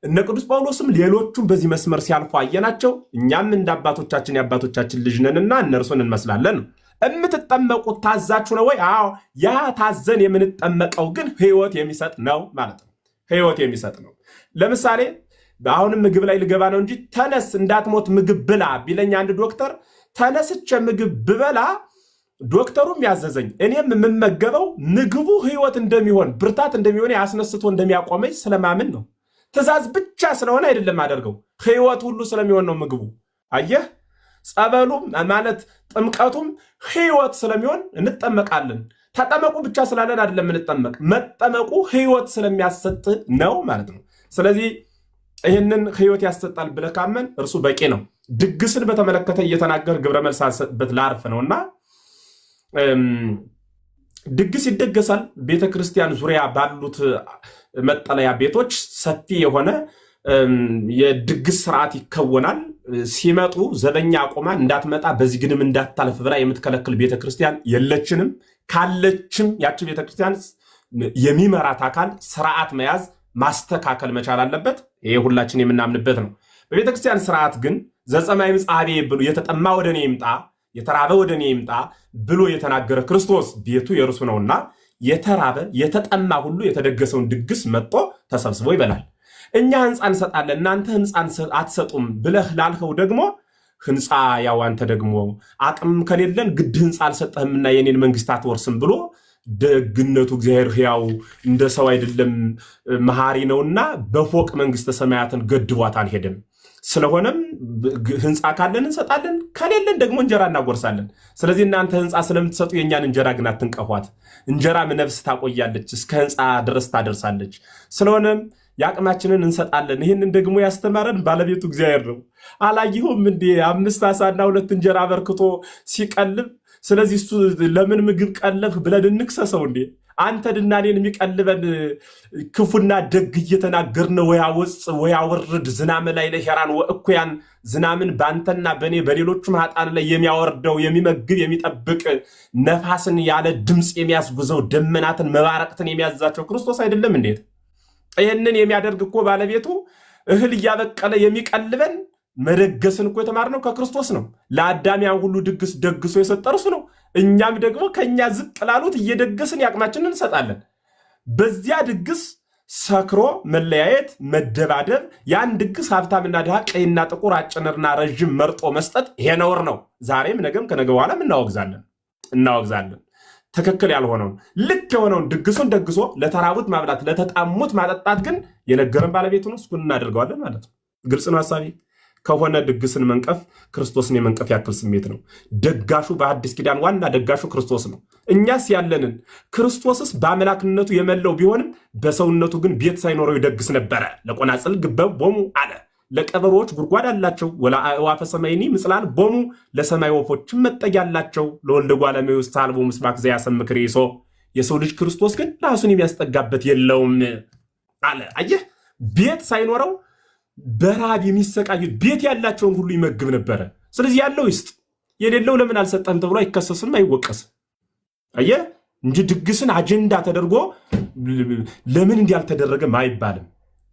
S5: እነ ቅዱስ ጳውሎስም ሌሎቹም በዚህ መስመር ሲያልፉ አየናቸው። እኛም እንደ አባቶቻችን የአባቶቻችን ልጅ ነንና እነርሱን እንመስላለን። የምትጠመቁት ታዛችሁ ነው ወይ? አዎ። ያ ታዘን የምንጠመቀው ግን ህይወት የሚሰጥ ነው ማለት ነው። ህይወት የሚሰጥ ነው። ለምሳሌ አሁንም ምግብ ላይ ልገባ ነው እንጂ ተነስ እንዳትሞት ምግብ ብላ ቢለኝ አንድ ዶክተር ተነስቼ ምግብ ብበላ ዶክተሩም ያዘዘኝ እኔም የምመገበው ምግቡ ህይወት እንደሚሆን ብርታት እንደሚሆን ያስነስቶ እንደሚያቆመኝ ስለማምን ነው። ትእዛዝ ብቻ ስለሆነ አይደለም አደርገው ህይወት ሁሉ ስለሚሆን ነው ምግቡ። አየህ፣ ጸበሉም ማለት ጥምቀቱም ህይወት ስለሚሆን እንጠመቃለን። ተጠመቁ ብቻ ስላለን አይደለም እንጠመቅ፣ መጠመቁ ህይወት ስለሚያሰጥ ነው ማለት ነው። ስለዚህ ይህንን ህይወት ያሰጣል ብለህ ካመን እርሱ በቂ ነው። ድግስን በተመለከተ እየተናገር ግብረ መልስ አልሰጥበት ላርፍ ነውና ድግስ ይደገሳል። ቤተክርስቲያን ዙሪያ ባሉት መጠለያ ቤቶች ሰፊ የሆነ የድግስ ስርዓት ይከወናል። ሲመጡ ዘበኛ አቆማ እንዳትመጣ በዚህ ግድም እንዳታልፍ ብላ የምትከለክል ቤተክርስቲያን የለችንም። ካለችም ያቺ ቤተክርስቲያን የሚመራት አካል ስርዓት መያዝ ማስተካከል መቻል አለበት። ይሄ ሁላችን የምናምንበት ነው። በቤተክርስቲያን ስርዓት ግን ዘጸማይ ምጽአቤ ብሎ የተጠማ ወደ እኔ ይምጣ የተራበ ወደ እኔ ይምጣ ብሎ የተናገረ ክርስቶስ ቤቱ የእርሱ ነውና የተራበ የተጠማ ሁሉ የተደገሰውን ድግስ መጥቶ ተሰብስቦ ይበላል። እኛ ህንፃ እንሰጣለን እናንተ ህንፃ አትሰጡም ብለህ ላልኸው ደግሞ ህንፃ ያው አንተ ደግሞ አቅም ከሌለን ግድ ህንፃ አልሰጠህምና የኔን መንግስት አትወርስም ብሎ ደግነቱ እግዚአብሔር ሕያው እንደ ሰው አይደለም መሐሪ ነውና በፎቅ መንግስተ ሰማያትን ገድቧት አልሄደም። ስለሆነም ህንፃ ካለን እንሰጣለን፣ ከሌለን ደግሞ እንጀራ እናጎርሳለን። ስለዚህ እናንተ ህንፃ ስለምትሰጡ የእኛን እንጀራ ግን አትንቀፏት። እንጀራም ነፍስ ታቆያለች፣ እስከ ህንፃ ድረስ ታደርሳለች። ስለሆነም የአቅማችንን እንሰጣለን። ይህንን ደግሞ ያስተማረን ባለቤቱ እግዚአብሔር ነው። አላየሁም እንዴ 5 ዓሣና 2 እንጀራ አበርክቶ ሲቀልብ? ስለዚህ እሱ ለምን ምግብ ቀለብህ ብለን እንክሰሰው እንዴ? አንተ ድናኔን የሚቀልበን ክፉና ደግ እየተናገርን ወያወፅ ወያወርድ ዝናም ላይ ለሄራን ወእኩያን ዝናምን በአንተና በእኔ በሌሎቹም ኃጥአን ላይ የሚያወርደው የሚመግብ የሚጠብቅ ነፋስን ያለ ድምፅ የሚያስጉዘው ደመናትን መባረቅትን የሚያዛቸው ክርስቶስ አይደለም እንዴት? ይህንን የሚያደርግ እኮ ባለቤቱ እህል እያበቀለ የሚቀልበን መደገስን እኮ የተማርነው ከክርስቶስ ነው። ለአዳሚያን ሁሉ ድግስ ደግሶ የሰጠ እርሱ ነው። እኛም ደግሞ ከኛ ዝቅ ላሉት እየደገስን ያቅማችንን እንሰጣለን። በዚያ ድግስ ሰክሮ መለያየት፣ መደባደብ፣ ያን ድግስ ሀብታምና ድሃ፣ ቀይና ጥቁር፣ አጭርና ረዥም መርጦ መስጠት ይሄ ነውር ነው። ዛሬም ነገም ከነገ በኋላም እናወግዛለን። ትክክል ያልሆነውን ልክ የሆነውን ድግሱን ደግሶ ለተራቡት ማብላት፣ ለተጣሙት ማጠጣት ግን የነገረን ባለቤቱ ነው። እሱን እናደርገዋለን ማለት ነው። ግልጽ ነው ሀሳቤ። ከሆነ ድግስን መንቀፍ ክርስቶስን የመንቀፍ ያክል ስሜት ነው። ደጋሹ በአዲስ ኪዳን ዋና ደጋሹ ክርስቶስ ነው። እኛስ ያለንን ክርስቶስስ በአምላክነቱ የመለው ቢሆንም በሰውነቱ ግን ቤት ሳይኖረው ይደግስ ነበረ። ለቆናጽል ግበብ ቦሙ አለ። ለቀበሮች ጉድጓድ አላቸው። ወለአዕዋፈ ሰማይኒ ምጽላል ቦሙ፣ ለሰማይ ወፎችም መጠጊያ አላቸው። ለወልደ እጓለ እመሕያው ሳልቦ ምስባክ ዘያሰምክ ርእሶ፣ የሰው ልጅ ክርስቶስ ግን ራሱን የሚያስጠጋበት የለውም አለ። አየህ፣ ቤት ሳይኖረው በራብ የሚሰቃዩት ቤት ያላቸውን ሁሉ ይመግብ ነበረ። ስለዚህ ያለው ይስጥ፣ የሌለው ለምን አልሰጠህም ተብሎ አይከሰስም፣ አይወቀስም። አየህ እንጂ ድግስን አጀንዳ ተደርጎ ለምን እንዲህ አልተደረገም አይባልም።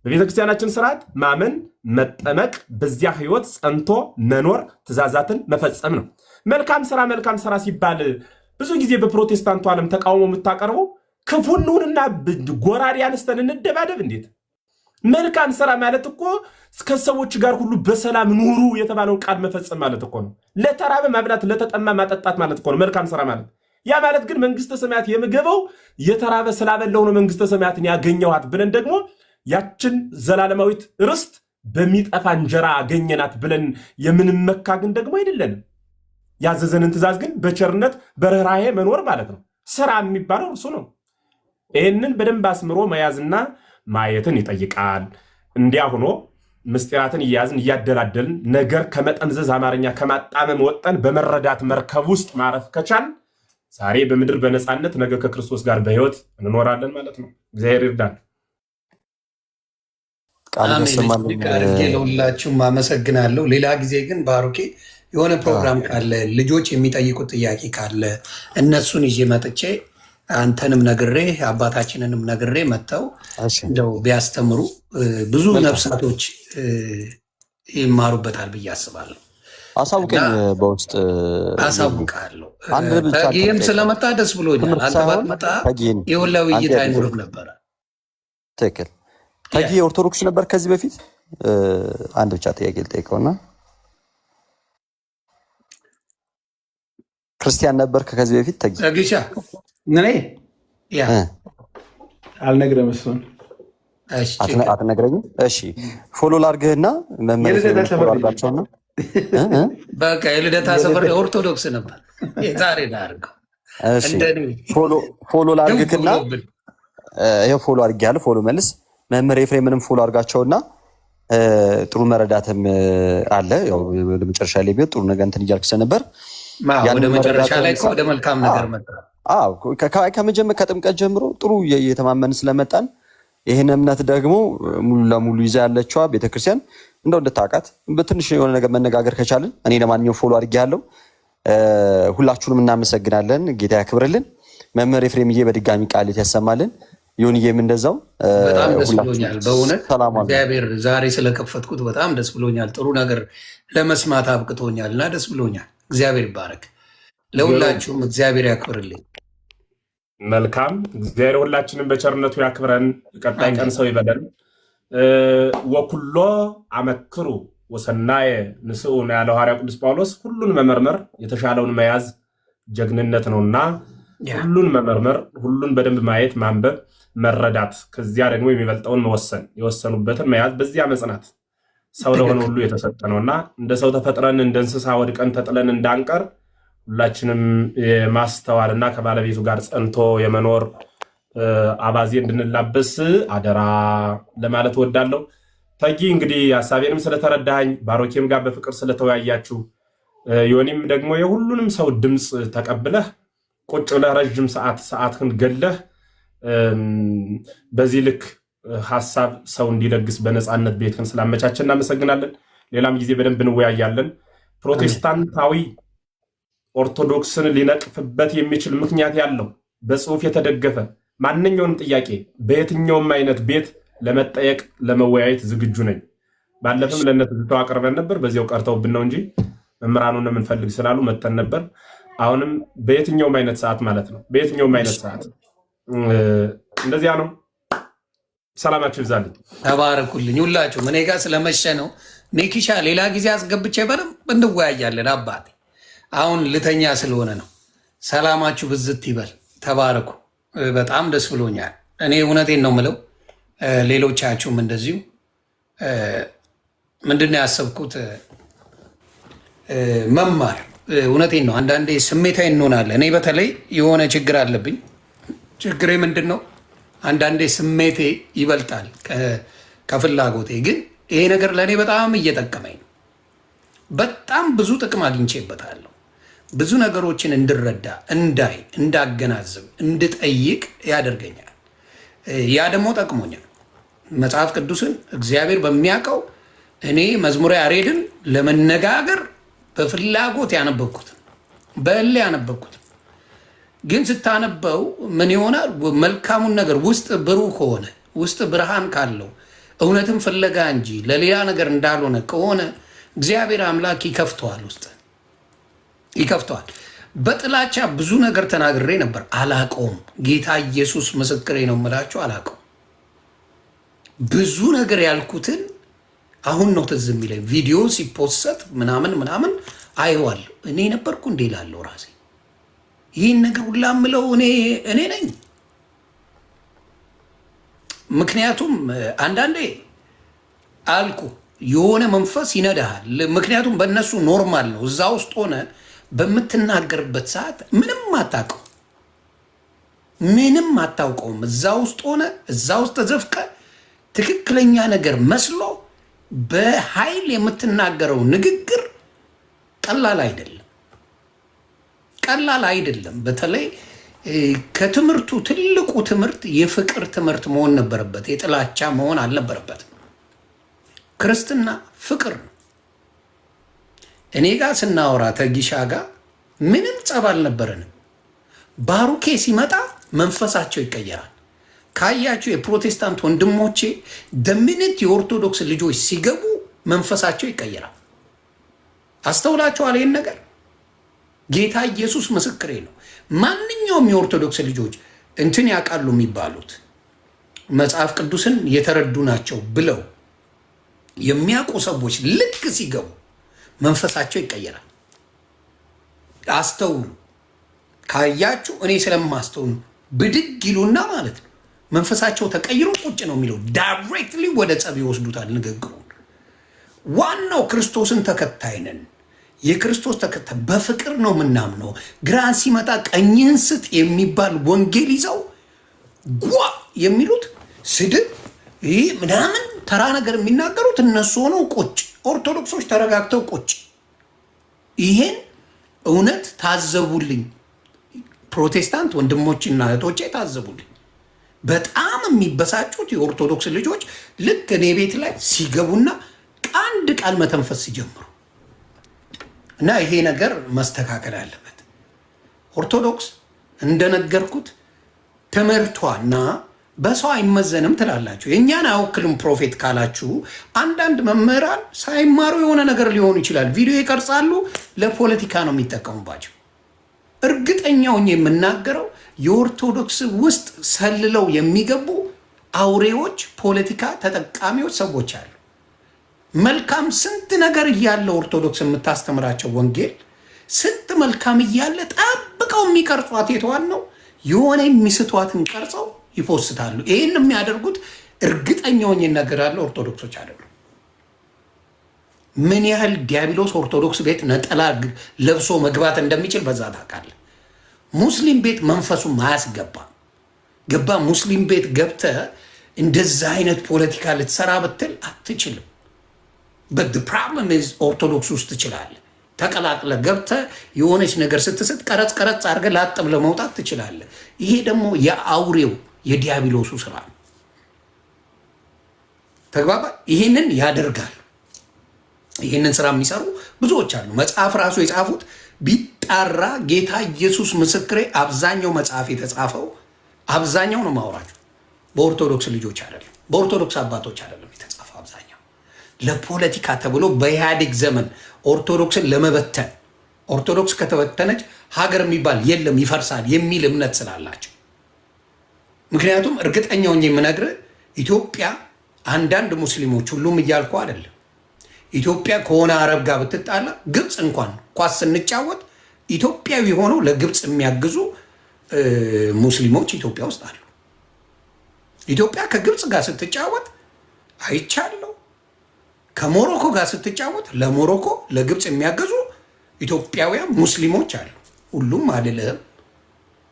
S5: በቤተክርስቲያናችን ስርዓት ማመን፣ መጠመቅ፣ በዚያ ህይወት ጸንቶ መኖር፣ ትእዛዛትን መፈጸም ነው። መልካም ስራ ሲባል ብዙ ጊዜ በፕሮቴስታንቱ ዓለም ተቃውሞ የምታቀርበው ክፉ እንሁንና ጎራዴ አንስተን እንደባደብ እንዴት? መልካም ስራ ማለት እኮ ከሰዎች ጋር ሁሉ በሰላም ኑሩ የተባለውን ቃል መፈጸም ማለት እኮ ነው። ለተራበ ማብላት፣ ለተጠማ ማጠጣት ማለት እኮ ነው መልካም ስራ ማለት። ያ ማለት ግን መንግስተ ሰማያት የምገበው የተራበ ስላበላው ነው መንግስተ ሰማያትን ያገኘዋት ብለን ደግሞ ያችን ዘላለማዊት ርስት በሚጠፋ እንጀራ አገኘናት ብለን የምንመካ ግን ደግሞ አይደለንም። ያዘዘንን ትእዛዝ ግን በቸርነት በርህራሄ መኖር ማለት ነው። ስራ የሚባለው እርሱ ነው። ይህንን በደንብ አስምሮ መያዝና ማየትን ይጠይቃል። እንዲያ ሆኖ ምስጢራትን እያያዝን እያደላደልን ነገር ከመጠምዘዝ አማርኛ ከማጣመም ወጠን በመረዳት መርከብ ውስጥ ማረፍ ከቻል ዛሬ በምድር በነፃነት ነገ ከክርስቶስ ጋር በህይወት እንኖራለን ማለት ነው። እግዚአብሔር ይርዳል።
S4: ለሁላችሁም አመሰግናለሁ። ሌላ ጊዜ ግን ባሩኬ የሆነ ፕሮግራም ካለ ልጆች የሚጠይቁት ጥያቄ ካለ እነሱን ይዤ መጥቼ አንተንም ነግሬ አባታችንንም ነግሬ መጥተው እንደው ቢያስተምሩ ብዙ ነፍሳቶች ይማሩበታል ብዬ አስባለሁ።
S2: አሳውቀኝ፣ በውስጥ
S4: አሳውቃለሁ። ይህም ስለመጣ ደስ ብሎኛል። አንተ ባትመጣ የሁላ ውይይት አይኖርም ነበረ።
S2: ትክክል። ተጊ ኦርቶዶክስ ነበር ከዚህ በፊት? አንድ ብቻ ጥያቄ ልጠይቀውና ክርስቲያን ነበር ከዚህ በፊት?
S4: ተጊሻ
S3: እኔ አልነግረም። እሱን
S2: አትነግረኝም? እሺ ፎሎ ላድርግህና መመለስቸውና
S4: በቃ የልደታ ሰፈር ኦርቶዶክስ ነበር። ዛሬ ላድርገው
S2: ፎሎ ላድርግህና ይኸው ፎሎ አድርጌያለሁ። ፎሎ መልስ መምህር ኤፍሬምንም ፎሎ አድርጋቸውና ጥሩ መረዳትም አለ። ያው ለመጨረሻ ላይ ቢሆን ጥሩ ነገር እንትን እያልክ ስለነበር
S4: ወደ መጨረሻ ላይ ወደ መልካም ነገር መጣ።
S2: ከመጀመር ከጥምቀት ጀምሮ ጥሩ እየተማመን ስለመጣን ይህን እምነት ደግሞ ሙሉ ለሙሉ ይዛ ያለችዋ ቤተክርስቲያን እንደው እንድታውቃት በትንሽ የሆነ ነገር መነጋገር ከቻልን እኔ ለማንኛውም ፎሎ አድርጌያለሁ። ሁላችሁንም እናመሰግናለን። ጌታ ያክብርልን። መምህር ኤፍሬምዬ በድጋሚ ቃል ያሰማልን። ዮኒዬም እንደዛው
S4: በጣም ደስ ብሎኛል። በእውነት እግዚአብሔር ዛሬ ስለከፈትኩት በጣም ደስ ብሎኛል። ጥሩ ነገር ለመስማት አብቅቶኛል እና ደስ ብሎኛል። እግዚአብሔር ይባረክ። ለሁላችሁም እግዚአብሔር ያክብርልኝ።
S5: መልካም። እግዚአብሔር ሁላችንም በቸርነቱ ያክብረን። ቀጣይ ቀን ሰው ይበለን። ወኩሎ አመክሩ ወሰናየ ንስኡ ነው ያለው ሐዋርያ ቅዱስ ጳውሎስ። ሁሉን መመርመር የተሻለውን መያዝ ጀግንነት ነውና ሁሉን መመርመር፣ ሁሉን በደንብ ማየት፣ ማንበብ፣ መረዳት፣ ከዚያ ደግሞ የሚበልጠውን መወሰን፣ የወሰኑበትን መያዝ፣ በዚያ መጽናት ሰው ለሆነ ሁሉ የተሰጠ ነውና እንደ ሰው ተፈጥረን እንደ እንስሳ ወድቀን ተጥለን እንዳንቀር ሁላችንም የማስተዋልና ከባለቤቱ ጋር ጸንቶ የመኖር አባዜ እንድንላበስ አደራ ለማለት ወዳለሁ። ተጊ እንግዲህ ሀሳቤንም ስለተረዳኝ ባሮኬም ጋር በፍቅር ስለተወያያችሁ ዮኒም ደግሞ የሁሉንም ሰው ድምፅ ተቀብለህ ቁጭ ብለህ ረዥም ሰዓትህን ገለህ በዚህ ልክ ሀሳብ ሰው እንዲለግስ በነፃነት ቤትህን ስላመቻቸን እናመሰግናለን። ሌላም ጊዜ በደንብ እንወያያለን። ፕሮቴስታንታዊ ኦርቶዶክስን ሊነቅፍበት የሚችል ምክንያት ያለው በጽሁፍ የተደገፈ ማንኛውንም ጥያቄ በየትኛውም አይነት ቤት ለመጠየቅ ለመወያየት ዝግጁ ነኝ። ባለፈም ለነትዝታው አቅርበን ነበር፣ በዚያው ቀርተውብን ነው እንጂ መምህራኑን የምንፈልግ ስላሉ መተን ነበር። አሁንም በየትኛውም አይነት ሰዓት ማለት ነው፣ በየትኛውም አይነት ሰዓት እንደዚያ ነው። ሰላማችሁ ይብዛልኝ።
S4: ተባረኩልኝ ሁላችሁም። እኔ ጋር ስለመሸ ነው። ሜኪሻ ሌላ ጊዜ አስገብቼ በደንብ እንወያያለን አባቴ። አሁን ልተኛ ስለሆነ ነው። ሰላማችሁ ብዝት ይበል። ተባረኩ። በጣም ደስ ብሎኛል። እኔ እውነቴን ነው ምለው፣ ሌሎቻችሁም እንደዚሁ። ምንድነው ያሰብኩት? መማር። እውነቴን ነው። አንዳንዴ ስሜታዊ እንሆናለን። እኔ በተለይ የሆነ ችግር አለብኝ። ችግሬ ምንድን ነው? አንዳንዴ ስሜቴ ይበልጣል ከፍላጎቴ። ግን ይሄ ነገር ለእኔ በጣም እየጠቀመኝ ነው። በጣም ብዙ ጥቅም አግኝቼበታለሁ። ብዙ ነገሮችን እንድረዳ፣ እንዳይ፣ እንዳገናዝብ፣ እንድጠይቅ ያደርገኛል። ያ ደግሞ ጠቅሞኛል። መጽሐፍ ቅዱስን እግዚአብሔር በሚያውቀው እኔ መዝሙረ ያሬድን ለመነጋገር በፍላጎት ያነበብኩት፣ በእልህ ያነበብኩት። ግን ስታነበው ምን ይሆናል? መልካሙን ነገር ውስጥ ብሩህ ከሆነ ውስጥ ብርሃን ካለው እውነትን ፍለጋ እንጂ ለሌላ ነገር እንዳልሆነ ከሆነ እግዚአብሔር አምላክ ይከፍተዋል፣ ውስጥ ይከፍተዋል። በጥላቻ ብዙ ነገር ተናግሬ ነበር፣ አላቀውም። ጌታ ኢየሱስ ምስክሬ ነው የምላቸው፣ አላቀውም። ብዙ ነገር ያልኩትን አሁን ነው ትዝ የሚለኝ። ቪዲዮ ሲፖሰት ምናምን ምናምን አይዋለሁ። እኔ ነበርኩ እንዴ ላለው ራሴ ይህን ነገር ሁላ ምለው እኔ ነኝ። ምክንያቱም አንዳንዴ አልኩ የሆነ መንፈስ ይነዳሃል። ምክንያቱም በእነሱ ኖርማል ነው። እዛ ውስጥ ሆነ በምትናገርበት ሰዓት ምንም አታውቀው፣ ምንም አታውቀውም። እዛ ውስጥ ሆነ እዛ ውስጥ ተዘፍቀ ትክክለኛ ነገር መስሎ በኃይል የምትናገረው ንግግር ቀላል አይደለም፣ ቀላል አይደለም። በተለይ ከትምህርቱ ትልቁ ትምህርት የፍቅር ትምህርት መሆን ነበረበት፣ የጥላቻ መሆን አልነበረበትም። ክርስትና ፍቅር ነው። እኔ ጋር ስናወራ ተጊሻ ጋር ምንም ጸብ አልነበረንም። ባሩኬ ሲመጣ መንፈሳቸው ይቀየራል። ካያችሁ የፕሮቴስታንት ወንድሞቼ ደምንት የኦርቶዶክስ ልጆች ሲገቡ መንፈሳቸው ይቀየራል። አስተውላችኋል? ይህን ነገር ጌታ ኢየሱስ ምስክሬ ነው። ማንኛውም የኦርቶዶክስ ልጆች እንትን ያውቃሉ የሚባሉት መጽሐፍ ቅዱስን የተረዱ ናቸው ብለው የሚያውቁ ሰዎች ልክ ሲገቡ መንፈሳቸው ይቀየራል። አስተውሉ። ካያችሁ እኔ ስለማስተውሉ ብድግ ይሉና ማለት ነው መንፈሳቸው ተቀይሮ ቁጭ ነው የሚለው። ዳይሬክትሊ ወደ ጸብ ይወስዱታል ንግግሩን። ዋናው ክርስቶስን ተከታይ ነን። የክርስቶስ ተከታይ በፍቅር ነው የምናምነው። ግራን ሲመጣ ቀኝን ስጥ የሚባል ወንጌል ይዘው ጓ የሚሉት ስድብ ይህ ምናምን ተራ ነገር የሚናገሩት እነሱ ሆነው ቁጭ፣ ኦርቶዶክሶች ተረጋግተው ቁጭ። ይሄን እውነት ታዘቡልኝ፣ ፕሮቴስታንት ወንድሞችና እህቶቼ ታዘቡልኝ። በጣም የሚበሳጩት የኦርቶዶክስ ልጆች ልክ እኔ ቤት ላይ ሲገቡና አንድ ቃል መተንፈስ ሲጀምሩ እና ይሄ ነገር መስተካከል አለበት። ኦርቶዶክስ እንደነገርኩት ትምህርቷና በሰው አይመዘንም ትላላችሁ። የእኛን አይወክልም ፕሮፌት ካላችሁ አንዳንድ መምህራን ሳይማሩ የሆነ ነገር ሊሆኑ ይችላል። ቪዲዮ ይቀርጻሉ፣ ለፖለቲካ ነው የሚጠቀሙባቸው። እርግጠኛውን የምናገረው የኦርቶዶክስ ውስጥ ሰልለው የሚገቡ አውሬዎች፣ ፖለቲካ ተጠቃሚዎች ሰዎች አሉ። መልካም ስንት ነገር እያለ ኦርቶዶክስ የምታስተምራቸው ወንጌል ስንት መልካም እያለ ጠብቀው የሚቀርጿት የተዋል ነው የሆነ የሚስቷትን ቀርጸው ይፖስታሉ። ይህን የሚያደርጉት እርግጠኛውን ይነገራለሁ ኦርቶዶክሶች አይደሉም። ምን ያህል ዲያብሎስ ኦርቶዶክስ ቤት ነጠላ ለብሶ መግባት እንደሚችል በዛ ታውቃለህ። ሙስሊም ቤት መንፈሱም አያስገባም። ገባ? ሙስሊም ቤት ገብተህ እንደዛ አይነት ፖለቲካ ልትሰራ ብትል አትችልም። but the problem is ኦርቶዶክስ ውስጥ ትችላለህ። ተቀላቅለህ ገብተህ የሆነች ነገር ስትስት ቀረጽ አድርገህ ላጥ ብለህ መውጣት ትችላለህ። ይሄ ደግሞ የአውሬው የዲያብሎሱ ስራ ነው። ተግባባ? ይሄንን ያደርጋል። ይሄንን ስራ የሚሰሩ ብዙዎች አሉ። መጽሐፍ ራሱ የጻፉት ቢጣራ ጌታ ኢየሱስ ምስክሬ፣ አብዛኛው መጽሐፍ የተጻፈው አብዛኛው ነው ማውራቸው በኦርቶዶክስ ልጆች አይደለም፣ በኦርቶዶክስ አባቶች አይደለም የተጻፈው። አብዛኛው ለፖለቲካ ተብሎ በኢህአዴግ ዘመን ኦርቶዶክስን ለመበተን፣ ኦርቶዶክስ ከተበተነች ሀገር የሚባል የለም ይፈርሳል የሚል እምነት ስላላቸው። ምክንያቱም እርግጠኛውን የምነግርህ ኢትዮጵያ አንዳንድ ሙስሊሞች፣ ሁሉም እያልኩ አይደለም፣ ኢትዮጵያ ከሆነ አረብ ጋር ብትጣላ፣ ግብፅ እንኳን ኳስ ስንጫወት ኢትዮጵያዊ ሆነው ለግብፅ የሚያግዙ ሙስሊሞች ኢትዮጵያ ውስጥ አሉ። ኢትዮጵያ ከግብፅ ጋር ስትጫወት አይቻለሁ። ከሞሮኮ ጋር ስትጫወት ለሞሮኮ ለግብፅ የሚያግዙ ኢትዮጵያውያን ሙስሊሞች አሉ። ሁሉም አይደለም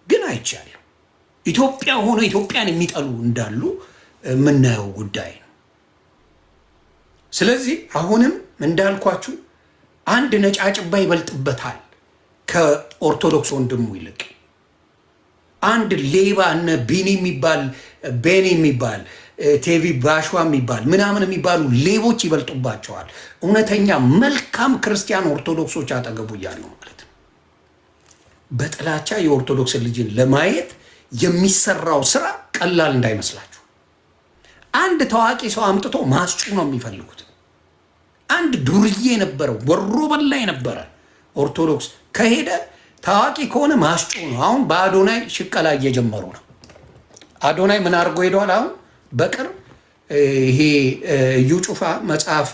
S4: ግን አይቻለሁ። ኢትዮጵያ ሆኖ ኢትዮጵያን የሚጠሉ እንዳሉ የምናየው ጉዳይ ነው። ስለዚህ አሁንም እንዳልኳችሁ አንድ ነጫጭባ ይበልጥበታል ከኦርቶዶክስ ወንድሙ ይልቅ። አንድ ሌባ እነ ቤኒ የሚባል ቴቪ ባሽዋ የሚባል ምናምን የሚባሉ ሌቦች ይበልጡባቸዋል። እውነተኛ መልካም ክርስቲያን ኦርቶዶክሶች አጠገቡ እያሉ ማለት ነው። በጥላቻ የኦርቶዶክስ ልጅን ለማየት የሚሰራው ስራ ቀላል እንዳይመስላችሁ። አንድ ታዋቂ ሰው አምጥቶ ማስጩ ነው የሚፈልጉት። አንድ ዱርዬ የነበረው ወሮ በላ የነበረ ኦርቶዶክስ ከሄደ ታዋቂ ከሆነ ማስጩ ነው። አሁን በአዶናይ ሽቀላ እየጀመሩ ነው። አዶናይ ምን አድርጎ ሄደዋል? አሁን በቅርብ ይሄ እዩ ጩፋ መጽሐፍ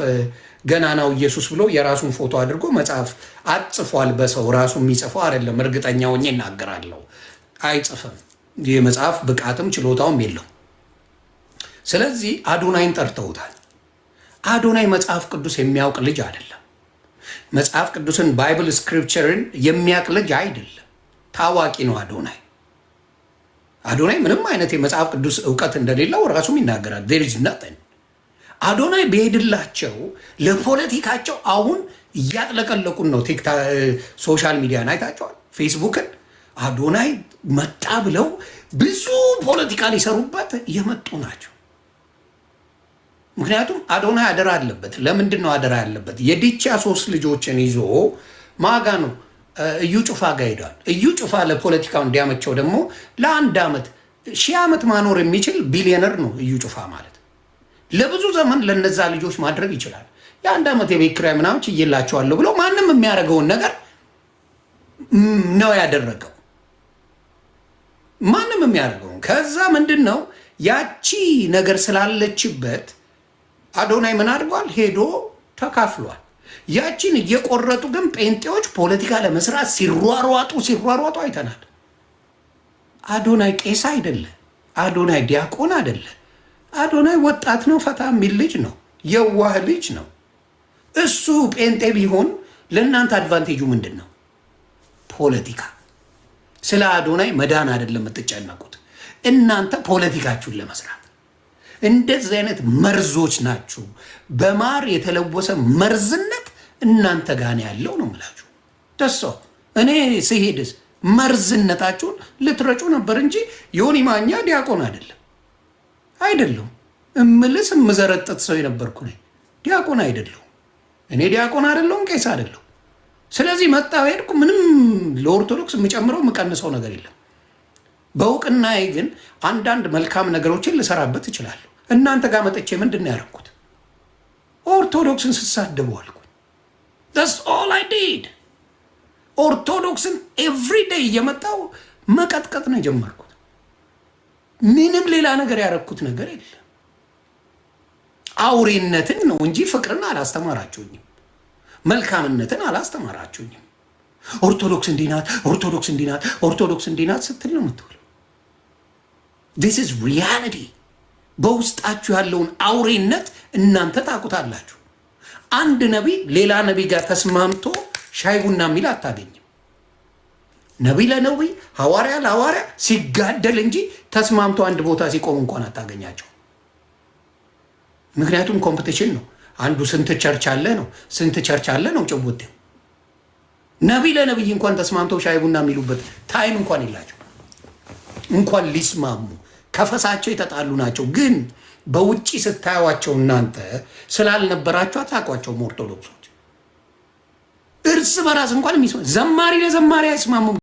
S4: ገናናው ኢየሱስ ብሎ የራሱን ፎቶ አድርጎ መጽሐፍ አጽፏል። በሰው ራሱ የሚጽፈው አይደለም፣ እርግጠኛ ሆኜ እናገራለሁ። አይጽፍም። ይህ መጽሐፍ ብቃትም ችሎታውም የለው። ስለዚህ አዶናይን ጠርተውታል። አዶናይ መጽሐፍ ቅዱስ የሚያውቅ ልጅ አይደለም። መጽሐፍ ቅዱስን ባይብል ስክሪፕቸርን የሚያውቅ ልጅ አይደለም። ታዋቂ ነው አዶናይ። አዶናይ ምንም አይነት የመጽሐፍ ቅዱስ እውቀት እንደሌለው ራሱም ይናገራል። ዜር ኢዝ ናቲንግ። አዶናይ በሄድላቸው ለፖለቲካቸው አሁን እያጥለቀለቁን ነው። ሶሻል ሚዲያን አይታቸዋል፣ ፌስቡክን። አዶናይ መጣ ብለው ብዙ ፖለቲካ ሊሰሩበት የመጡ ናቸው። ምክንያቱም አዶናይ አደራ አለበት። ለምንድን ነው አደራ ያለበት? የዲቻ 3 ልጆችን ይዞ ማጋ ነው እዩ ጩፋ ጋር ሄዷል። እዩ ጩፋ ለፖለቲካው እንዲያመቸው ደግሞ ለ1 ዓመት 1000 ዓመት ማኖር የሚችል ቢሊዮነር ነው እዩ ጩፋ ማለት። ለብዙ ዘመን ለነዛ ልጆች ማድረግ ይችላል። የ1 ዓመት የቤት ኪራይ ምናምን ችዬላቸዋለሁ ብሎ ማንም የሚያደርገውን ነገር ነው ያደረገው። ማንም የሚያደርገውን ከዛ ምንድን ነው ያቺ ነገር ስላለችበት አዶናይ ምን አድርጓል? ሄዶ ተካፍሏል። ያቺን እየቆረጡ ግን ጴንጤዎች ፖለቲካ ለመስራት ሲሯሯጡ አይተናል። አዶናይ ቄስ አይደለ፣ አዶናይ ዲያቆን አይደለ። አዶናይ ወጣት ነው፣ ፈታ የሚል ልጅ ነው፣ የዋህ ልጅ ነው። እሱ ጴንጤ ቢሆን ለእናንተ አድቫንቴጁ ምንድን ነው? ፖለቲካ። ስለ አዶናይ መዳን አይደለም የምትጨነቁት እናንተ ፖለቲካችሁን ለመስራት። እንደዚህ አይነት መርዞች ናችሁ። በማር የተለወሰ መርዝነት እናንተ ጋር ያለው ነው የምላችሁ። ደሶ እኔ ስሄድስ መርዝነታችሁን ልትረጩ ነበር እንጂ ዮኒ ማኛ ዲያቆን አይደለም። እምልስ የምዘረጥጥ ሰው የነበርኩ ነኝ። ዲያቆን አይደለሁም። እኔ ዲያቆን አይደለሁም፣ ቄስ አይደለሁም። ስለዚህ መጣሁ ሄድኩ። ምንም ለኦርቶዶክስ የምጨምረው የምቀንሰው ነገር የለም። በእውቅናዬ ግን አንዳንድ መልካም ነገሮችን ልሰራበት እችላለሁ። እናንተ ጋር መጥቼ ምንድን ነው ያደረኩት? ኦርቶዶክስን ስሳደቡ አልኩኝ። that's all I did። ኦርቶዶክስን ኤቭሪዴይ እየመጣው መቀጥቀጥ ነው የጀመርኩት። ምንም ሌላ ነገር ያደረኩት ነገር የለም። አውሬነትን ነው እንጂ ፍቅርን አላስተማራችሁኝም። መልካምነትን አላስተማራችሁኝም። ኦርቶዶክስ እንዲህ ናት፣ ኦርቶዶክስ እንዲህ ናት፣ ኦርቶዶክስ እንዲህ ናት ስትል ነው የምትውለው። this is reality። በውስጣችሁ ያለውን አውሬነት እናንተ ታውቁታላችሁ። አንድ ነቢይ ሌላ ነቢይ ጋር ተስማምቶ ሻይ ቡና የሚል አታገኝም። ነቢይ ለነቢይ ሐዋርያ ለሐዋርያ ሲጋደል እንጂ ተስማምቶ አንድ ቦታ ሲቆም እንኳን አታገኛቸው። ምክንያቱም ኮምፒቲሽን ነው። አንዱ ስንት ቸርች አለ ነው፣ ስንት ቸርች አለ ነው ጭውውቴው። ነቢይ ለነቢይ እንኳን ተስማምተው ሻይ ቡና የሚሉበት ታይም እንኳን የላቸው። እንኳን ሊስማሙ ከፈሳቸው የተጣሉ ናቸው። ግን በውጪ ስታዩዋቸው እናንተ ስላልነበራቸው አታውቋቸውም። ኦርቶዶክሶች እርስ በራስ እንኳን ዘማሪ ለዘማሪ አይስማሙም።